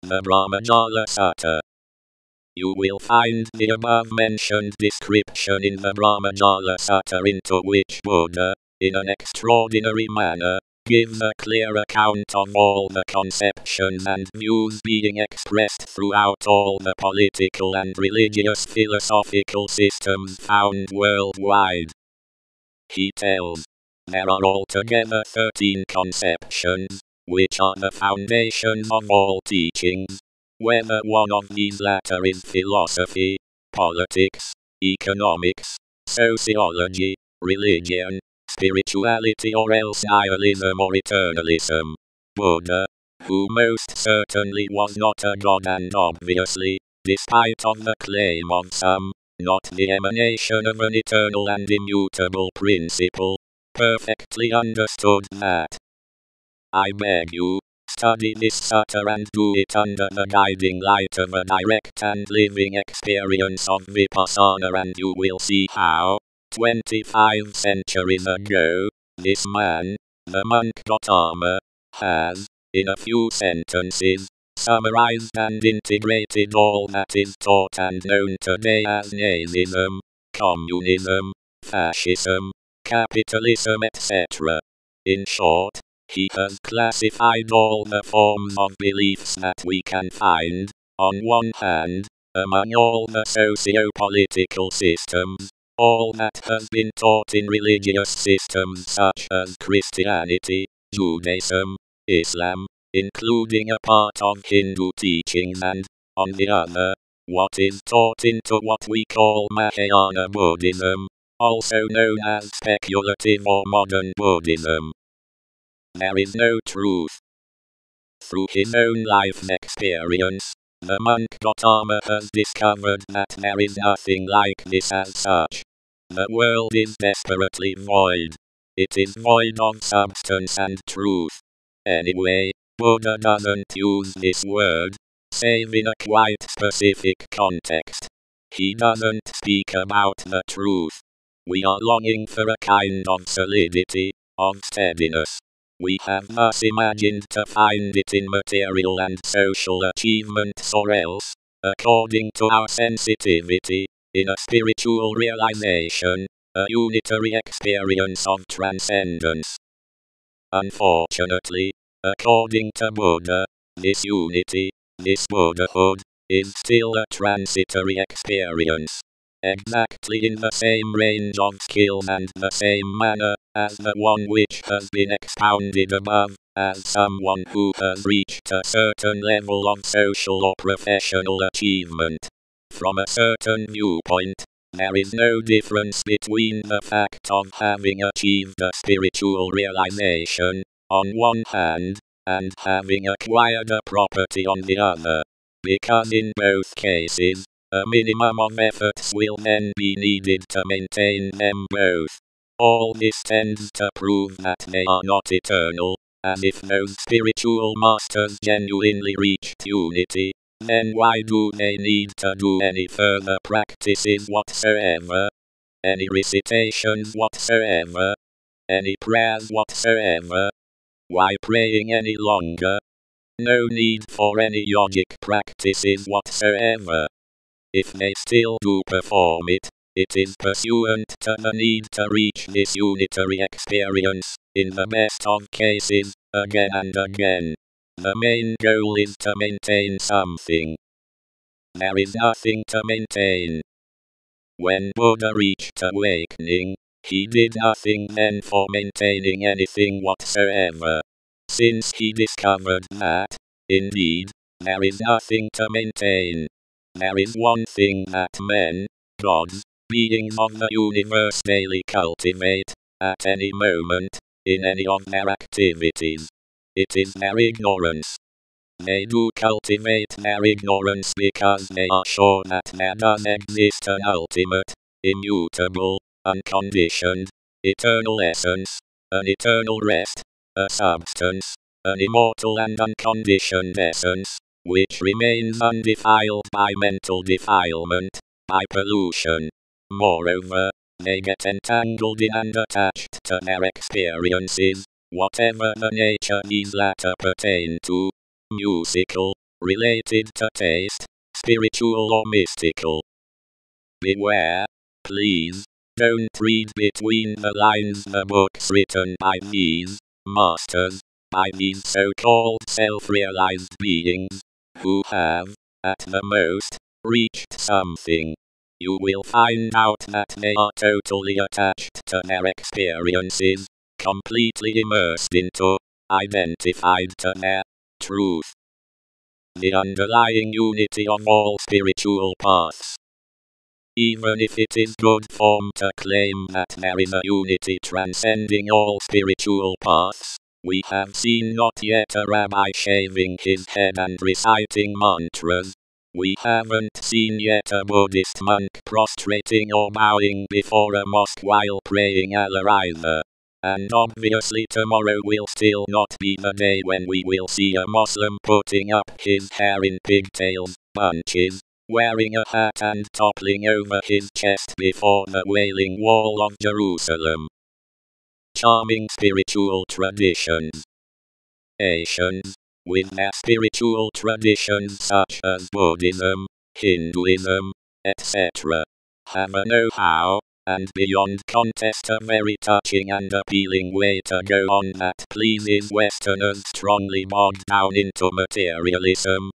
the Brahmajala Sutta. You will find the above-mentioned description in the Brahmajala Sutta, into which Buddha, in an extraordinary manner, gives a clear account of all the conceptions and views being expressed throughout all the political and religious philosophical systems found worldwide. He tells, there are altogether 13 conceptions, which are the foundations of all teachings. Whether one of these latter is philosophy, politics, economics, sociology, religion, spirituality, or else nihilism or eternalism. Buddha, who most certainly was not a god and obviously, despite of the claim of some, not the emanation of an eternal and immutable principle, perfectly understood that. I beg you, study this sutta and do it under the guiding light of a direct and living experience of vipassana, and you will see how, 25 centuries ago, this man, the monk Gautama, has, in a few sentences, summarized and integrated all that is taught and known today as Nazism, communism, fascism, capitalism, etc. In short, he has classified all the forms of beliefs that we can find, on one hand, among all the socio-political systems, all that has been taught in religious systems such as Christianity, Judaism, Islam, including a part of Hindu teachings, and, on the other, what is taught into what we call Mahayana Buddhism, also known as speculative or modern Buddhism. There is no truth. Through his own life experience, the monk Gautama has discovered that there is nothing like this as such. The world is desperately void. It is void of substance and truth. Anyway, Buddha doesn't use this word, save in a quite specific context. He doesn't speak about the truth. We are longing for a kind of solidity, of steadiness. We have thus imagined to find it in material and social achievements, or else, according to our sensitivity, in a spiritual realization, a unitary experience of transcendence. Unfortunately, according to Buddha, this unity, this Buddhahood, is still a transitory experience. Exactly in the same range of skills and the same manner as the one which has been expounded above, as someone who has reached a certain level of social or professional achievement. From a certain viewpoint, there is no difference between the fact of having achieved a spiritual realization, on one hand, and having acquired a property on the other, because in both cases, a minimum of efforts will then be needed to maintain them both. All this tends to prove that they are not eternal, as if those spiritual masters genuinely reached unity, then why do they need to do any further practices whatsoever? Any recitations whatsoever? Any prayers whatsoever? Why praying any longer? No need for any yogic practices whatsoever. If they still do perform it, it is pursuant to the need to reach this unitary experience, in the best of cases, again and again. The main goal is to maintain something. There is nothing to maintain. When Buddha reached awakening, he did nothing then for maintaining anything whatsoever. Since he discovered that, indeed, there is nothing to maintain. There is one thing that men, gods, beings of the universe daily cultivate, at any moment, in any of their activities. It is their ignorance. They do cultivate their ignorance because they are sure that there does exist an ultimate, immutable, unconditioned, eternal essence, an eternal rest, a substance, an immortal and unconditioned essence, which remains undefiled by mental defilement, by pollution. Moreover, they get entangled in and attached to their experiences, whatever the nature these latter pertain to, musical, related to taste, spiritual or mystical. Beware, please, don't read between the lines the books written by these masters, by these so-called self-realized beings, who have, at the most, reached something. You will find out that they are totally attached to their experiences, completely immersed into, identified to their truth. The underlying unity of all spiritual paths. Even if it is good form to claim that there is a unity transcending all spiritual paths, we have seen not yet a rabbi shaving his head and reciting mantras. We haven't seen yet a Buddhist monk prostrating or bowing before a mosque while praying Allah either. And obviously tomorrow will still not be the day when we will see a Muslim putting up his hair in pigtails, bunches, wearing a hat and toppling over his chest before the Wailing Wall of Jerusalem. Charming spiritual traditions. Asians, with their spiritual traditions such as Buddhism, Hinduism, etc., have a know-how, and beyond contest a very touching and appealing way to go on that pleases Westerners strongly bogged down into materialism.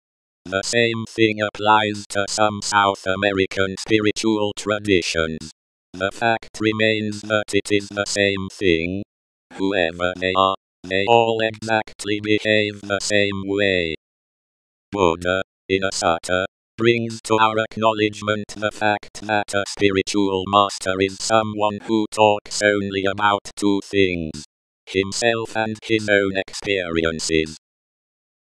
The same thing applies to some South American spiritual traditions. The fact remains that it is the same thing. Whoever they are, they all exactly behave the same way. Buddha, in a sutta, brings to our acknowledgement the fact that a spiritual master is someone who talks only about two things: himself and his own experiences.